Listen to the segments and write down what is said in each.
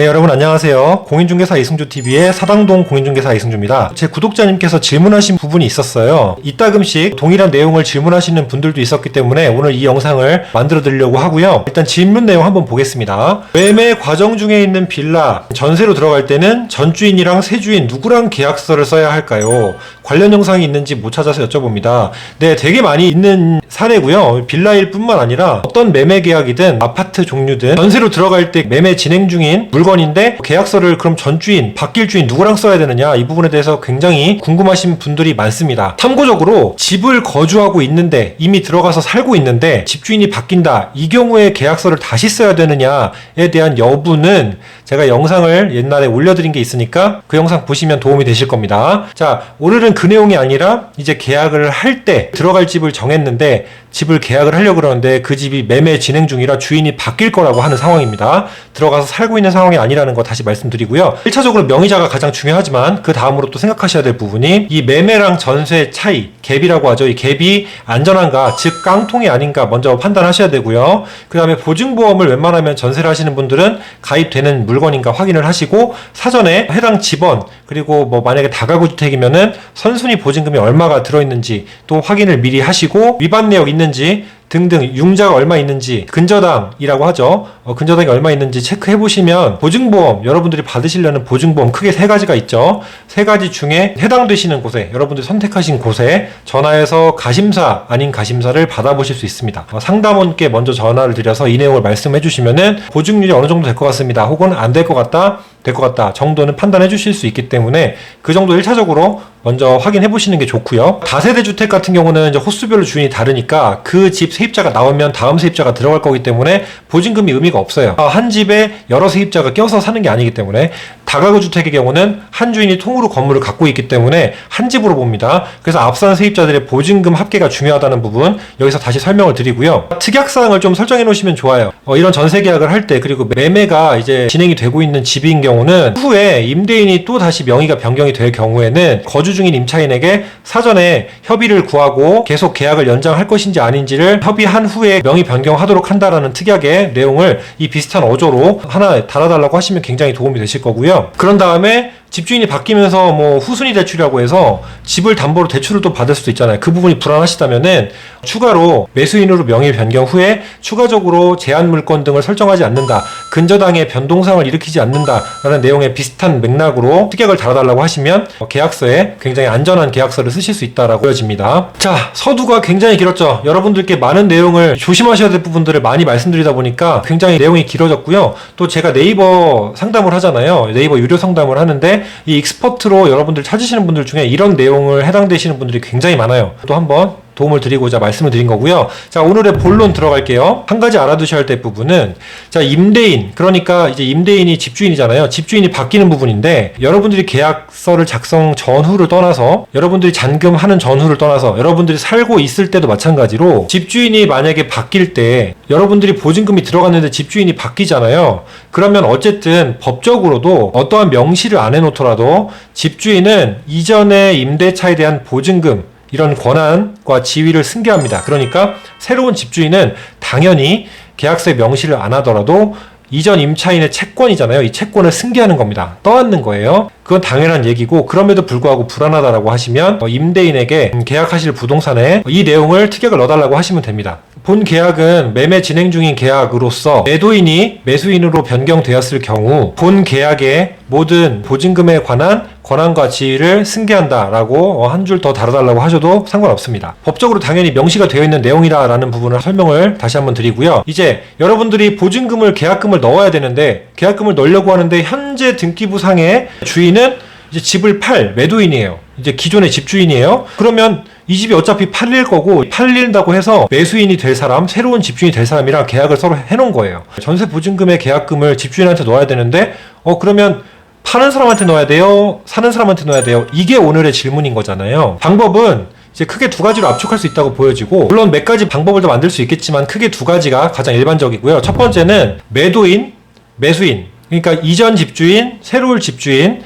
네, 여러분 안녕하세요. 공인중개사 이승주TV의 사당동 공인중개사 이승주입니다. 제 구독자님께서 질문하신 부분이 있었어요. 이따금씩 동일한 내용을 질문하시는 분들도 있었기 때문에 오늘 이 영상을 만들어 드리려고 하고요. 일단 질문 내용 한번 보겠습니다. 매매 과정 중에 있는 빌라 전세로 들어갈 때는 전주인이랑 세주인 누구랑 계약서를 써야 할까요? 관련 영상이 있는지 못 찾아서 여쭤봅니다. 네, 되게 많이 있는 사례고요. 빌라일 뿐만 아니라 어떤 매매 계약이든 아파트 종류든 전세로 들어갈 때 매매 진행 중인 물건인데 계약서를 그럼 전주인, 바뀔 주인 누구랑 써야 되느냐, 이 부분에 대해서 굉장히 궁금하신 분들이 많습니다. 참고적으로 집을 거주하고 있는데 이미 들어가서 살고 있는데 집주인이 바뀐다, 이 경우에 계약서를 다시 써야 되느냐에 대한 여부는 제가 영상을 옛날에 올려드린 게 있으니까 그 영상 보시면 도움이 되실 겁니다. 자, 오늘은 그 내용이 아니라 이제 계약을 할 때 들어갈 집을 정했는데 집을 계약을 하려고 그러는데 그 집이 매매 진행 중이라 주인이 바뀔 거라고 하는 상황입니다. 들어가서 살고 있는 상황이 아니라는 거 다시 말씀드리고요. 1차적으로 명의자가 가장 중요하지만 그 다음으로 또 생각하셔야 될 부분이 이 매매랑 전세 차이, 갭이라고 하죠. 이 갭이 안전한가, 즉 깡통이 아닌가 먼저 판단하셔야 되고요. 그 다음에 보증보험을 웬만하면 전세를 하시는 분들은 가입되는 물건인가 확인을 하시고 사전에 해당 집원, 그리고 뭐 만약에 다가구 주택이면은 선순위 보증금이 얼마가 들어있는지 또 확인을 미리 하시고 위반 내역 있는지 등등, 융자가 얼마 있는지, 근저당이라고 하죠. 근저당이 얼마 있는지 체크해 보시면 보증보험, 여러분들이 받으시려는 보증보험 크게 세 가지가 있죠. 세 가지 중에 해당되시는 곳에, 여러분들이 선택하신 곳에 전화해서 가심사 아닌 가심사를 받아보실 수 있습니다. 상담원께 먼저 전화를 드려서 이 내용을 말씀해 주시면은 보증률이 어느 정도 될 것 같습니다, 혹은 안 될 것 같다, 될 것 같다 정도는 판단해 주실 수 있기 때문에 그 정도 1차적으로 먼저 확인해 보시는 게 좋고요. 다세대 주택 같은 경우는 이제 호수별로 주인이 다르니까 그 집 세입자가 나오면 다음 세입자가 들어갈 거기 때문에 보증금이 의미가 없어요. 한 집에 여러 세입자가 껴서 사는 게 아니기 때문에, 다가구 주택의 경우는 한 주인이 통으로 건물을 갖고 있기 때문에 한 집으로 봅니다. 그래서 앞선 세입자들의 보증금 합계가 중요하다는 부분 여기서 다시 설명을 드리고요. 특약사항을 좀 설정해 놓으시면 좋아요. 이런 전세 계약을 할 때, 그리고 매매가 이제 진행이 되고 있는 집인 경우는 후에 임대인이 또 다시 명의가 변경이 될 경우에는 거주 중인 임차인에게 사전에 협의를 구하고 계속 계약을 연장할 것인지 아닌지를 협의한 후에 명의 변경하도록 한다라는 특약의 내용을 이 비슷한 어조로 하나 달아달라고 하시면 굉장히 도움이 되실 거고요. 그런 다음에 집주인이 바뀌면서 뭐 후순위 대출이라고 해서 집을 담보로 대출을 또 받을 수도 있잖아요. 그 부분이 불안하시다면은 추가로 매수인으로 명의 변경 후에 추가적으로 제한 물건 등을 설정하지 않는다, 근저당의 변동사항을 일으키지 않는다라는 내용의 비슷한 맥락으로 특약을 달아달라고 하시면 계약서에 굉장히 안전한 계약서를 쓰실 수 있다라고 보여집니다. 자, 서두가 굉장히 길었죠. 여러분들께 많은 내용을 조심하셔야 될 부분들을 많이 말씀드리다 보니까 굉장히 내용이 길어졌고요. 또 제가 네이버 상담을 하잖아요. 네이버 유료 상담을 하는데 이 익스퍼트로 여러분들 찾으시는 분들 중에 이런 내용을 해당되시는 분들이 굉장히 많아요. 또 한번 도움을 드리고자 말씀을 드린 거고요. 자, 오늘의 본론 들어갈게요. 한 가지 알아두셔야 될 부분은, 자, 임대인, 그러니까 이제 임대인이 집주인이잖아요. 집주인이 바뀌는 부분인데, 여러분들이 계약서를 작성 전후를 떠나서, 여러분들이 잔금하는 전후를 떠나서, 여러분들이 살고 있을 때도 마찬가지로 집주인이 만약에 바뀔 때 여러분들이 보증금이 들어갔는데 집주인이 바뀌잖아요. 그러면 어쨌든 법적으로도 어떠한 명시를 안 해놓더라도 집주인은 이전의 임대차에 대한 보증금, 이런 권한과 지위를 승계합니다. 그러니까 새로운 집주인은 당연히 계약서에 명시를 안 하더라도 이전 임차인의 채권이잖아요. 이 채권을 승계하는 겁니다. 떠안는 거예요. 그건 당연한 얘기고, 그럼에도 불구하고 불안하다라고 하시면 임대인에게 계약하실 부동산에 이 내용을 특약을 넣어달라고 하시면 됩니다. 본 계약은 매매 진행 중인 계약으로서 매도인이 매수인으로 변경되었을 경우 본 계약의 모든 보증금에 관한 권한과 지위를 승계한다라고 한 줄 더 달아달라고 하셔도 상관없습니다. 법적으로 당연히 명시가 되어 있는 내용이라는 부분을 설명을 다시 한번 드리고요. 이제 여러분들이 보증금을, 계약금을 넣어야 되는데, 계약금을 넣으려고 하는데 현재 등기부상의 주인은 이제 집을 팔 매도인이에요. 이제 기존의 집주인이에요. 그러면 이 집이 어차피 팔릴 거고, 팔린다고 해서 매수인이 될 사람, 새로운 집주인이 될 사람이랑 계약을 서로 해놓은 거예요. 전세 보증금의 계약금을 집주인한테 넣어야 되는데, 그러면 파는 사람한테 넣어야 돼요? 사는 사람한테 넣어야 돼요? 이게 오늘의 질문인 거잖아요. 방법은 이제 크게 두 가지로 압축할 수 있다고 보여지고, 물론 몇 가지 방법을 더 만들 수 있겠지만 크게 두 가지가 가장 일반적이고요. 첫 번째는 매도인, 매수인, 그러니까 이전 집주인, 새로운 집주인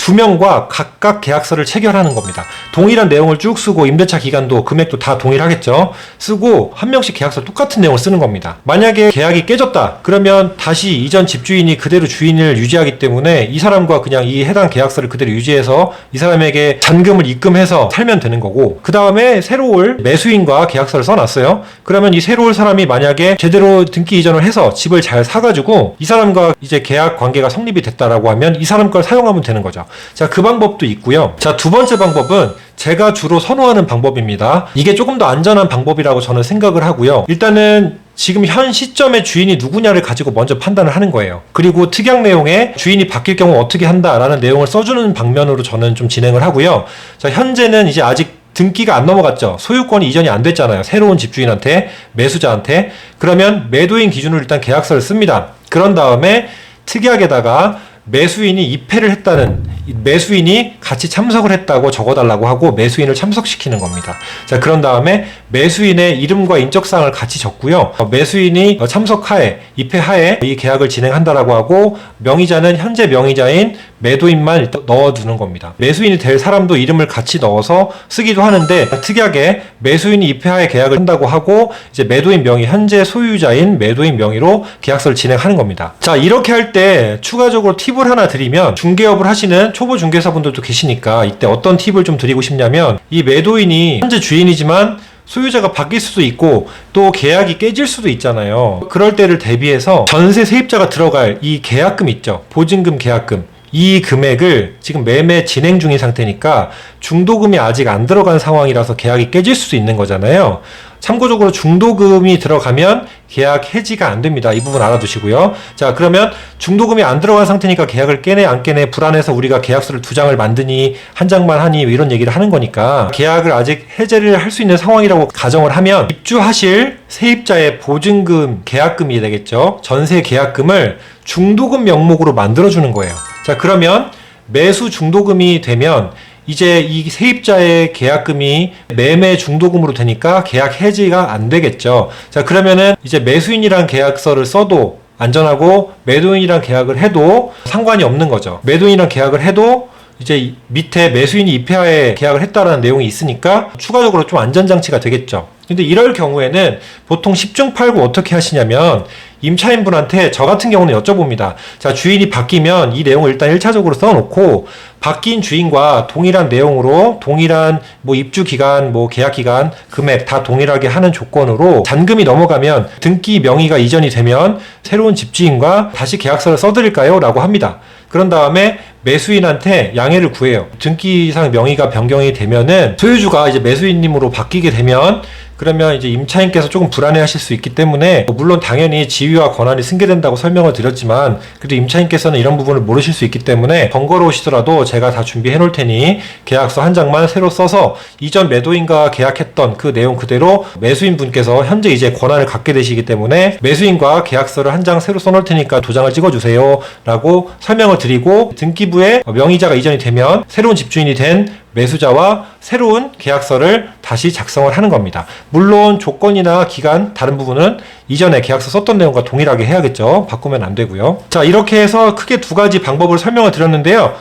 두 명과 각각 계약서를 체결하는 겁니다. 동일한 내용을 쭉 쓰고 임대차 기간도 금액도 다 동일하겠죠. 쓰고 한 명씩 계약서 똑같은 내용을 쓰는 겁니다. 만약에 계약이 깨졌다 그러면 다시 이전 집주인이 그대로 주인을 유지하기 때문에 이 사람과 그냥 이 해당 계약서를 그대로 유지해서 이 사람에게 잔금을 입금해서 살면 되는 거고, 그 다음에 새로 올 매수인과 계약서를 써놨어요. 그러면 이 새로 올 사람이 만약에 제대로 등기 이전을 해서 집을 잘 사가지고 이 사람과 이제 계약 관계가 성립이 됐다라고 하면 이 사람 걸 사용하면 되는 거죠. 자, 그 방법도 있고요. 자, 두 번째 방법은 제가 주로 선호하는 방법입니다. 이게 조금 더 안전한 방법이라고 저는 생각을 하고요. 일단은 지금 현 시점에 주인이 누구냐를 가지고 먼저 판단을 하는 거예요. 그리고 특약 내용에 주인이 바뀔 경우 어떻게 한다라는 내용을 써주는 방면으로 저는 좀 진행을 하고요. 자, 현재는 이제 아직 등기가 안 넘어갔죠. 소유권이 이전이 안 됐잖아요. 새로운 집주인한테, 매수자한테. 그러면 매도인 기준으로 일단 계약서를 씁니다. 그런 다음에 특약에다가 매수인이 입회를 했다는, 매수인이 같이 참석을 했다고 적어달라고 하고 매수인을 참석시키는 겁니다. 자, 그런 다음에 매수인의 이름과 인적사항을 같이 적고요. 매수인이 참석하에, 입회하에 이 계약을 진행한다라고 하고 명의자는 현재 명의자인 매도인만 일단 넣어두는 겁니다. 매수인이 될 사람도 이름을 같이 넣어서 쓰기도 하는데, 특약에 매수인이 입회하에 계약을 한다고 하고 이제 매도인 명의, 현재 소유자인 매도인 명의로 계약서를 진행하는 겁니다. 자, 이렇게 할 때 추가적으로 팁을 하나 드리면, 중개업을 하시는 초보 중개사분들도 계시니까 이때 어떤 팁을 좀 드리고 싶냐면, 이 매도인이 현재 주인이지만 소유자가 바뀔 수도 있고 또 계약이 깨질 수도 있잖아요. 그럴 때를 대비해서 전세 세입자가 들어갈 이 계약금 있죠. 보증금, 계약금. 이 금액을 지금 매매 진행 중인 상태니까 중도금이 아직 안 들어간 상황이라서 계약이 깨질 수도 있는 거잖아요. 참고적으로 중도금이 들어가면 계약 해지가 안 됩니다. 이 부분 알아두시고요. 자, 그러면 중도금이 안 들어간 상태니까 계약을 깨네 안 깨네 불안해서 우리가 계약서를 2장을 만드니 한 장만 하니 이런 얘기를 하는 거니까, 계약을 아직 해제를 할 수 있는 상황이라고 가정을 하면 입주하실 세입자의 보증금, 계약금이 되겠죠. 전세 계약금을 중도금 명목으로 만들어주는 거예요. 자, 그러면 매수 중도금이 되면 이제 이 세입자의 계약금이 매매 중도금으로 되니까 계약 해지가 안 되겠죠. 자, 그러면은 이제 매수인이랑 계약서를 써도 안전하고 매도인이랑 계약을 해도 상관이 없는 거죠. 매도인이랑 계약을 해도 이제 밑에 매수인이 입회하에 계약을 했다라는 내용이 있으니까 추가적으로 좀 안전장치가 되겠죠. 근데 이럴 경우에는 보통 10중 8구 어떻게 하시냐면, 임차인분한테 저 같은 경우는 여쭤봅니다. 자, 주인이 바뀌면 이 내용을 일단 1차적으로 써놓고 바뀐 주인과 동일한 내용으로 동일한 뭐 입주 기간, 뭐 계약 기간, 금액 다 동일하게 하는 조건으로 잔금이 넘어가면 등기 명의가 이전이 되면 새로운 집주인과 다시 계약서를 써드릴까요? 라고 합니다. 그런 다음에 매수인한테 양해를 구해요. 등기상 명의가 변경이 되면은 소유주가 이제 매수인님으로 바뀌게 되면, 그러면 이제 임차인께서 조금 불안해하실 수 있기 때문에, 물론 당연히 지위와 권한이 승계된다고 설명을 드렸지만 그래도 임차인께서는 이런 부분을 모르실 수 있기 때문에 번거로우시더라도 제가 다 준비해 놓을 테니 계약서 한 장만 새로 써서 이전 매도인과 계약했던 그 내용 그대로 매수인 분께서 현재 이제 권한을 갖게 되시기 때문에 매수인과 계약서를 한 장 새로 써놓을 테니까 도장을 찍어주세요 라고 설명을 드리고, 등기부에 명의자가 이전이 되면 새로운 집주인이 된 매수자와 새로운 계약서를 다시 작성을 하는 겁니다. 물론 조건이나 기간 다른 부분은 이전에 계약서 썼던 내용과 동일하게 해야겠죠. 바꾸면 안 되고요. 자, 이렇게 해서 크게 두 가지 방법을 설명을 드렸는데요.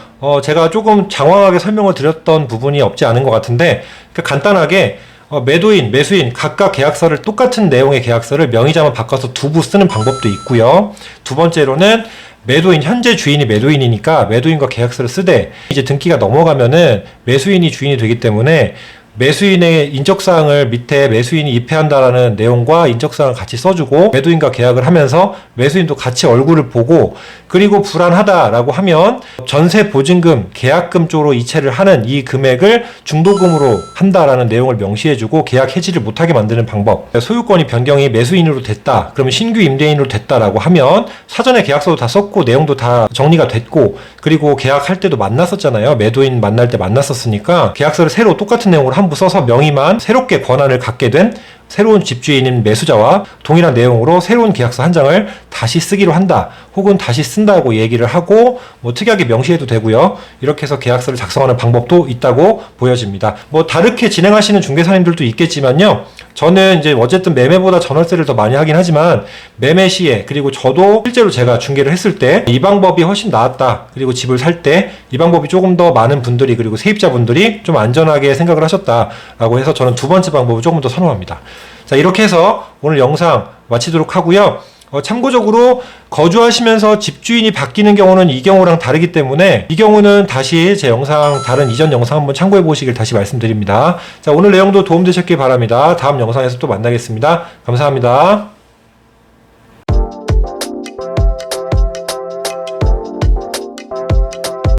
제가 조금 장황하게 설명을 드렸던 부분이 없지 않은 것 같은데, 간단하게 매도인, 매수인 각각 계약서를, 똑같은 내용의 계약서를 명의자만 바꿔서 두부 쓰는 방법도 있고요. 두 번째로는 매도인, 현재 주인이 매도인이니까 매도인과 계약서를 쓰되 이제 등기가 넘어가면은 매수인이 주인이 되기 때문에 매수인의 인적사항을 밑에 매수인이 입회한다라는 내용과 인적사항을 같이 써주고 매도인과 계약을 하면서 매수인도 같이 얼굴을 보고, 그리고 불안하다라고 하면 전세 보증금, 계약금 쪽으로 이체를 하는 이 금액을 중도금으로 한다라는 내용을 명시해주고 계약 해지를 못하게 만드는 방법. 소유권이 변경이 매수인으로 됐다, 그러면 신규 임대인으로 됐다라고 하면 사전에 계약서도 다 썼고 내용도 다 정리가 됐고, 그리고 계약할 때도 만났었잖아요. 매도인 만날 때 만났었으니까 계약서를 새로 똑같은 내용으로 한 부 써서 명의만 새롭게 권한을 갖게 된 새로운 집주인인 매수자와 동일한 내용으로 새로운 계약서 한 장을 다시 쓰기로 한다, 혹은 다시 쓴다고 얘기를 하고 뭐 특이하게 명시해도 되고요. 이렇게 해서 계약서를 작성하는 방법도 있다고 보여집니다. 뭐 다르게 진행하시는 중개사님들도 있겠지만요. 저는 이제 어쨌든 매매보다 전월세를 더 많이 하긴 하지만 매매 시에, 그리고 저도 실제로 제가 중개를 했을 때 이 방법이 훨씬 나았다, 그리고 집을 살 때 이 방법이 조금 더 많은 분들이, 그리고 세입자분들이 좀 안전하게 생각을 하셨다라고 해서 저는 두 번째 방법을 조금 더 선호합니다. 자, 이렇게 해서 오늘 영상 마치도록 하고요. 참고적으로 거주하시면서 집주인이 바뀌는 경우는 이 경우랑 다르기 때문에 이 경우는 다시 제 영상, 다른 이전 영상 한번 참고해 보시길 다시 말씀드립니다. 자, 오늘 내용도 도움되셨길 바랍니다. 다음 영상에서 또 만나겠습니다. 감사합니다.